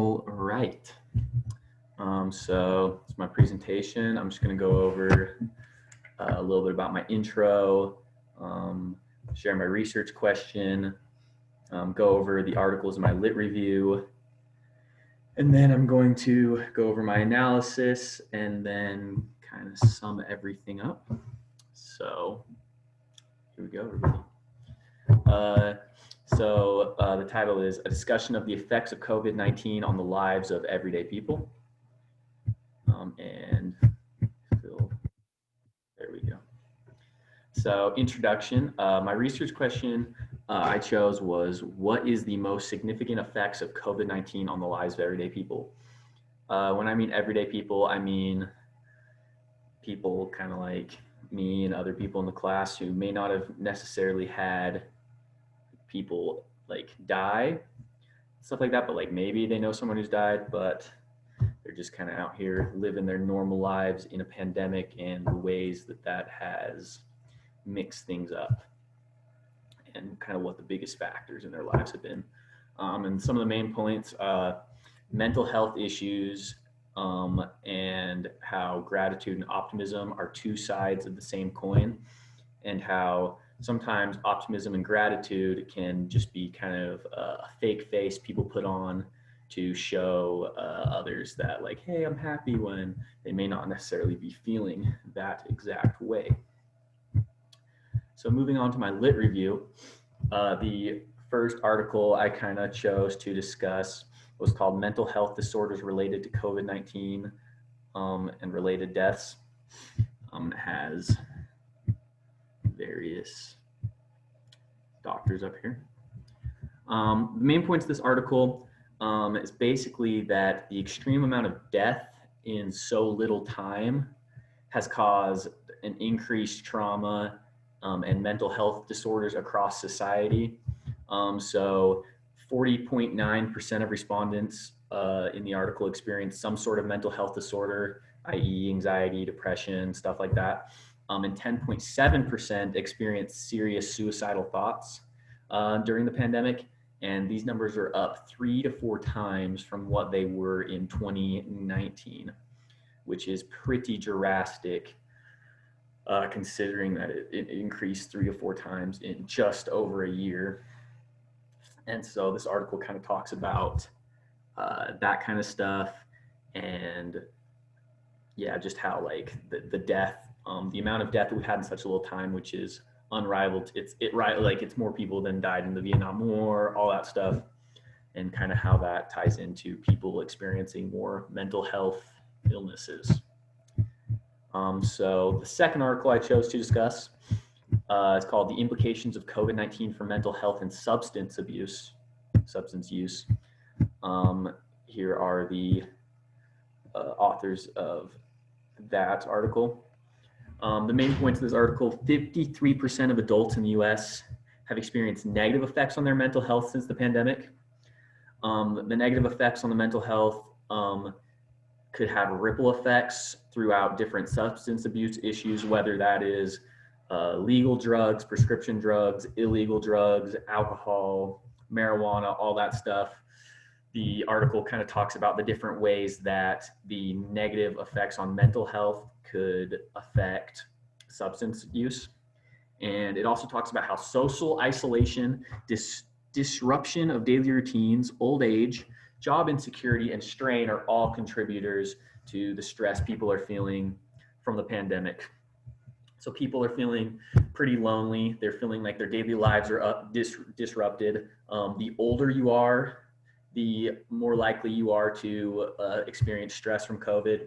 All right. So it's my presentation. I'm just going to go over a little bit about my intro, share my research question, go over the articles in my lit review, and then I'm going to go over my analysis and then kind of sum everything up. So here we go, everybody. The title is A Discussion of the Effects of COVID-19 on the Lives of Everyday People. There we go. So introduction, my research question I chose was, what is the most significant effects of COVID-19 on the lives of everyday people? When I mean everyday people, I mean people kind of like me and other people in the class who may not have necessarily had people like die, stuff like that, but like maybe they know someone who's died, but they're just kind of out here living their normal lives in a pandemic and the ways that that has mixed things up and kind of what the biggest factors in their lives have been. And some of the main points, mental health issues, and how gratitude and optimism are two sides of the same coin, and how sometimes optimism and gratitude can just be kind of a fake face people put on to show others that like, hey, I'm happy, when they may not necessarily be feeling that exact way. So moving on to my lit review, the first article I kind of chose to discuss was called Mental Health Disorders Related to COVID-19 and Related Deaths. It has various doctors up here. The main points of this article is basically that the extreme amount of death in so little time has caused an increased trauma and mental health disorders across society. So 40.9% of respondents in the article experienced some sort of mental health disorder, i.e. anxiety, depression, stuff like that. And 10.7% experienced serious suicidal thoughts during the pandemic. And these numbers are up 3 to 4 times from what they were in 2019, which is pretty drastic, considering that it increased 3 to 4 times in just over a year. And so this article kind of talks about that kind of stuff, and yeah, just how like the death, the amount of death that we've had in such a little time, which is unrivaled. It's more people than died in the Vietnam War, all that stuff, and kind of how that ties into people experiencing more mental health illnesses. So the second article I chose to discuss is called The Implications of COVID-19 for Mental Health and Substance Use. Here are the authors of that article. The main points of this article: 53% of adults in the US have experienced negative effects on their mental health since the pandemic. The negative effects on the mental health could have ripple effects throughout different substance abuse issues, whether that is legal drugs, prescription drugs, illegal drugs, alcohol, marijuana, all that stuff. The article kind of talks about the different ways that the negative effects on mental health could affect substance use. And it also talks about how social isolation, disruption of daily routines, old age, job insecurity, and strain are all contributors to the stress people are feeling from the pandemic. So people are feeling pretty lonely. They're feeling like their daily lives are disrupted. The older you are, the more likely you are to experience stress from COVID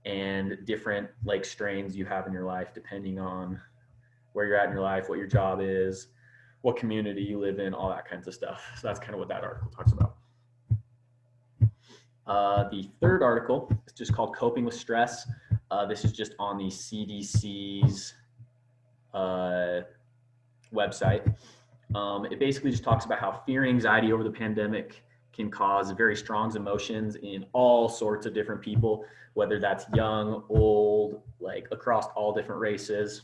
and different like strains you have in your life, depending on where you're at in your life, what your job is, what community you live in, all that kinds of stuff. So that's kind of what that article talks about. The third article is just called Coping with Stress. This is just on the CDC's website. It basically just talks about how fear and anxiety over the pandemic can cause very strong emotions in all sorts of different people, whether that's young, old, like across all different races.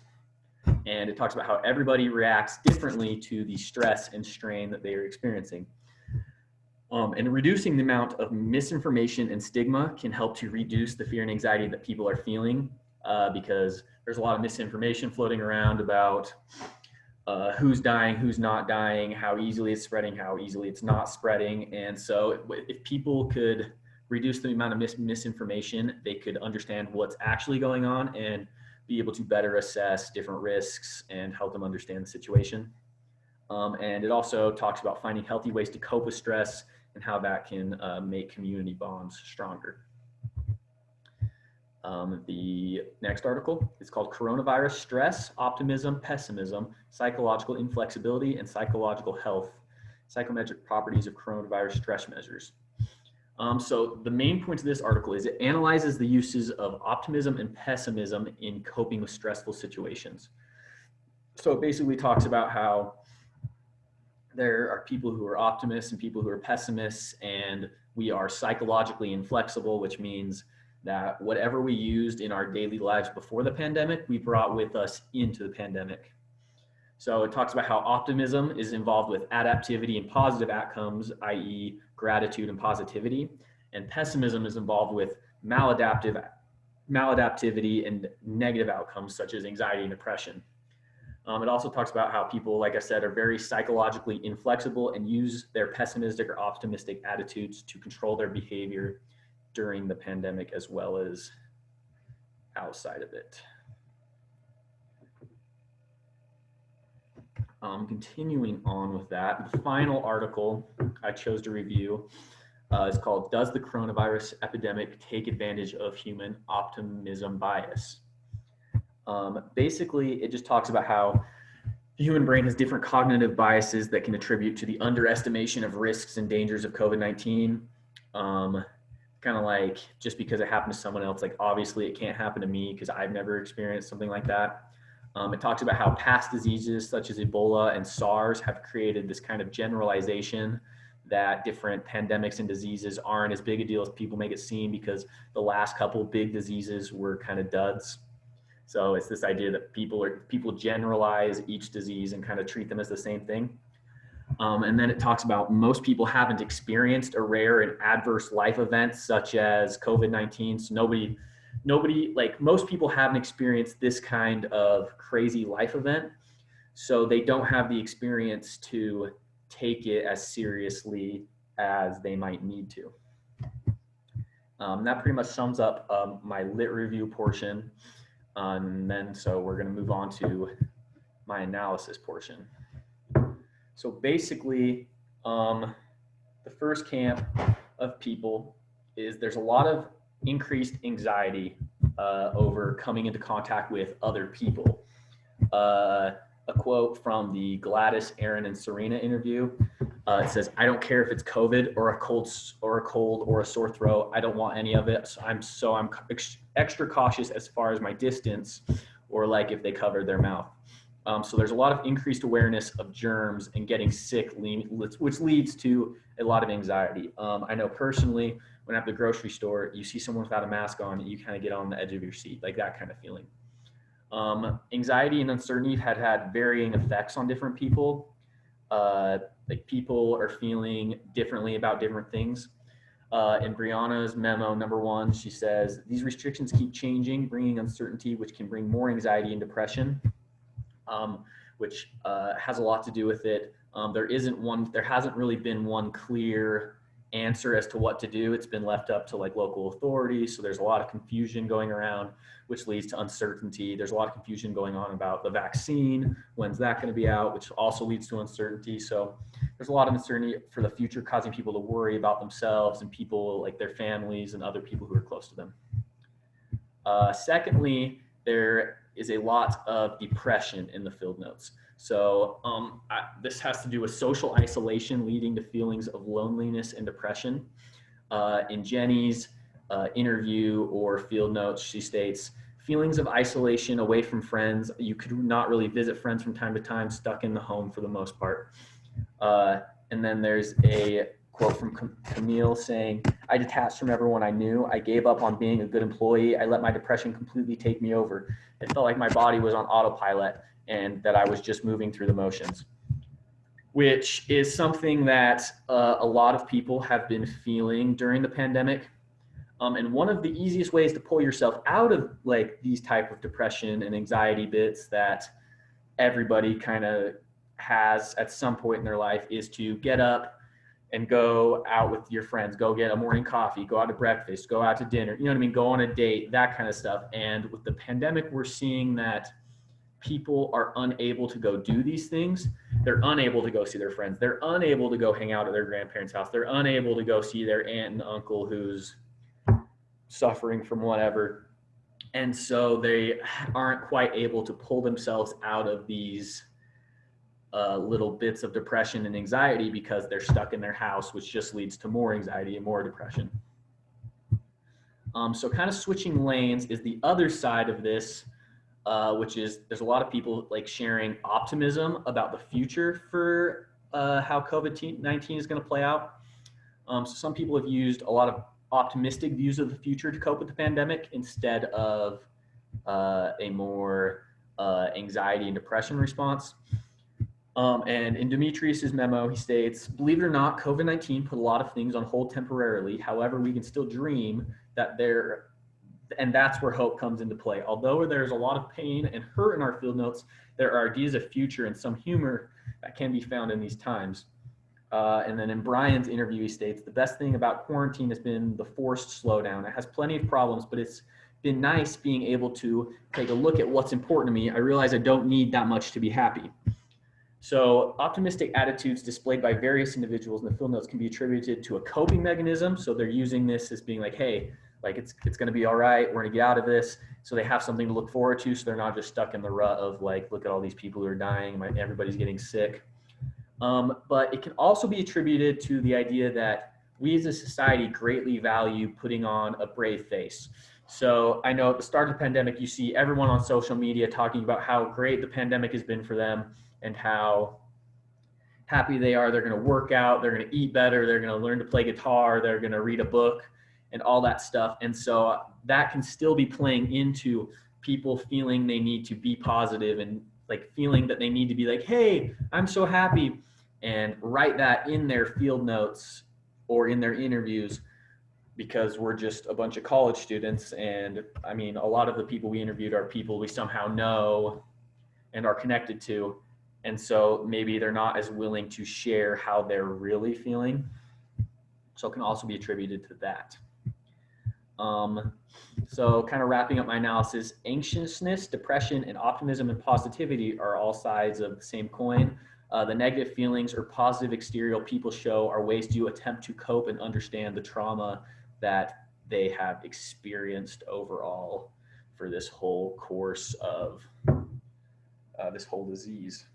And it talks about how everybody reacts differently to the stress and strain that they are experiencing. And reducing the amount of misinformation and stigma can help to reduce the fear and anxiety that people are feeling, because there's a lot of misinformation floating around about who's dying, who's not dying, how easily it's spreading, how easily it's not spreading. And so if people could reduce the amount of misinformation, they could understand what's actually going on and be able to better assess different risks and help them understand the situation. And it also talks about finding healthy ways to cope with stress and how that can make community bonds stronger. The next article is called Coronavirus Stress, Optimism, Pessimism, Psychological Inflexibility, and Psychological Health, Psychometric Properties of Coronavirus Stress Measures. So the main point of this article is it analyzes the uses of optimism and pessimism in coping with stressful situations. So it basically talks about how there are people who are optimists and people who are pessimists, and we are psychologically inflexible, which means that whatever we used in our daily lives before the pandemic, we brought with us into the pandemic. So it talks about how optimism is involved with adaptivity and positive outcomes, i.e. gratitude and positivity, and pessimism is involved with maladaptivity and negative outcomes such as anxiety and depression. It also talks about how people, like I said, are very psychologically inflexible and use their pessimistic or optimistic attitudes to control their behavior during the pandemic as well as outside of it. Continuing on with that, the final article I chose to review is called Does the Coronavirus Epidemic Take Advantage of Human Optimism Bias? Basically, it just talks about how the human brain has different cognitive biases that can attribute to the underestimation of risks and dangers of COVID-19. Kind of like just because it happened to someone else, like obviously it can't happen to me because I've never experienced something like that. It talks about how past diseases such as Ebola and SARS have created this kind of generalization that different pandemics and diseases aren't as big a deal as people make it seem because the last couple of big diseases were kind of duds. So it's this idea that people generalize each disease and kind of treat them as the same thing. And then it talks about most people haven't experienced a rare and adverse life event such as COVID-19. So nobody, like most people haven't experienced this kind of crazy life event. So they don't have the experience to take it as seriously as they might need to. That pretty much sums up my lit review portion. And then, so we're going to move on to my analysis portion. So basically, the first camp of people is there's a lot of increased anxiety over coming into contact with other people. A quote from the Gladys, Aaron, and Serena interview. It says, "I don't care if it's COVID or a cold or a sore throat. I don't want any of it. So I'm extra cautious as far as my distance, or like if they cover their mouth." So there's a lot of increased awareness of germs and getting sick, which leads to a lot of anxiety. I know personally, when I'm at the grocery store, you see someone without a mask on, you kind of get on the edge of your seat, like that kind of feeling. Anxiety and uncertainty had varying effects on different people. Like people are feeling differently about different things. In Brianna's memo, number 1, she says, "These restrictions keep changing, bringing uncertainty, which can bring more anxiety and depression," which has a lot to do with it. There hasn't really been one clear answer as to what to do. It's been left up to like local authorities. So there's a lot of confusion going around, which leads to uncertainty. There's a lot of confusion going on about the vaccine. When's that going to be out, which also leads to uncertainty. So there's a lot of uncertainty for the future, causing people to worry about themselves and people like their families and other people who are close to them. Secondly, there is a lot of depression in the field notes. So this has to do with social isolation leading to feelings of loneliness and depression. In Jenny's interview or field notes, she states, "Feelings of isolation away from friends. You could not really visit friends from time to time, stuck in the home for the most part." And then there's a quote from Camille saying, "I detached from everyone I knew. I gave up on being a good employee. I let my depression completely take me over. It felt like my body was on autopilot and that I was just moving through the motions." which is something that a lot of people have been feeling during the pandemic. And one of the easiest ways to pull yourself out of like these type of depression and anxiety bits that everybody kind of has at some point in their life is to get up and go out with your friends, go get a morning coffee, go out to breakfast, go out to dinner, you know what I mean? Go on a date, that kind of stuff. And with the pandemic, we're seeing that people are unable to go do these things. They're unable to go see their friends. They're unable to go hang out at their grandparents' house. They're unable to go see their aunt and uncle who's suffering from whatever. And so they aren't quite able to pull themselves out of these little bits of depression and anxiety because they're stuck in their house, which just leads to more anxiety and more depression. So kind of switching lanes is the other side of this, which is there's a lot of people like sharing optimism about the future for how COVID-19 is going to play out. So some people have used a lot of optimistic views of the future to cope with the pandemic instead of a more anxiety and depression response. And in Demetrius's memo, he states, believe it or not, COVID-19 put a lot of things on hold temporarily. However, we can still dream that and that's where hope comes into play. Although there's a lot of pain and hurt in our field notes, there are ideas of future and some humor that can be found in these times. And then in Brian's interview, he states, the best thing about quarantine has been the forced slowdown. It has plenty of problems, but it's been nice being able to take a look at what's important to me. I realize I don't need that much to be happy. So optimistic attitudes displayed by various individuals in the field notes can be attributed to a coping mechanism. So they're using this as being like, hey, like it's going to be all right. We're going to get out of this. So they have something to look forward to. So they're not just stuck in the rut of like, look at all these people who are dying. Everybody's getting sick. But it can also be attributed to the idea that we as a society greatly value putting on a brave face. So I know at the start of the pandemic, you see everyone on social media talking about how great the pandemic has been for them and how happy they are. They're going to work out, they're going to eat better, they're going to learn to play guitar, they're going to read a book and all that stuff. And so that can still be playing into people feeling they need to be positive and like feeling that they need to be like, hey, I'm so happy, and write that in their field notes or in their interviews, because we're just a bunch of college students. And I mean, a lot of the people we interviewed are people we somehow know and are connected to. And so maybe they're not as willing to share how they're really feeling. So it can also be attributed to that. So kind of wrapping up my analysis, anxiousness, depression, and optimism and positivity are all sides of the same coin. The negative feelings or positive exterior people show are ways to attempt to cope and understand the trauma that they have experienced overall for this whole course of this whole disease.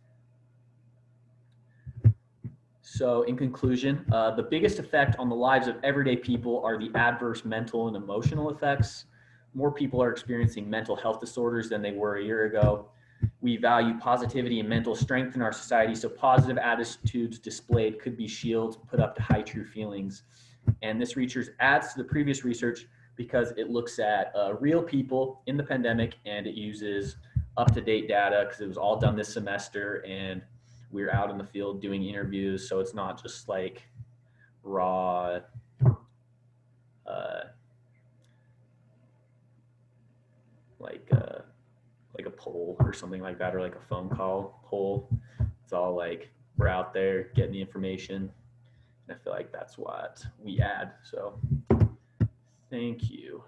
So in conclusion, the biggest effect on the lives of everyday people are the adverse mental and emotional effects. More people are experiencing mental health disorders than they were a year ago. We value positivity and mental strength in our society, so positive attitudes displayed could be shields put up to high true feelings. And this research adds to the previous research because it looks at real people in the pandemic, and it uses up-to-date data because it was all done this semester and we're out in the field doing interviews. So it's not just like raw, like a poll or something like that, or like a phone call poll. It's all like we're out there getting the information. And I feel like that's what we add. So thank you.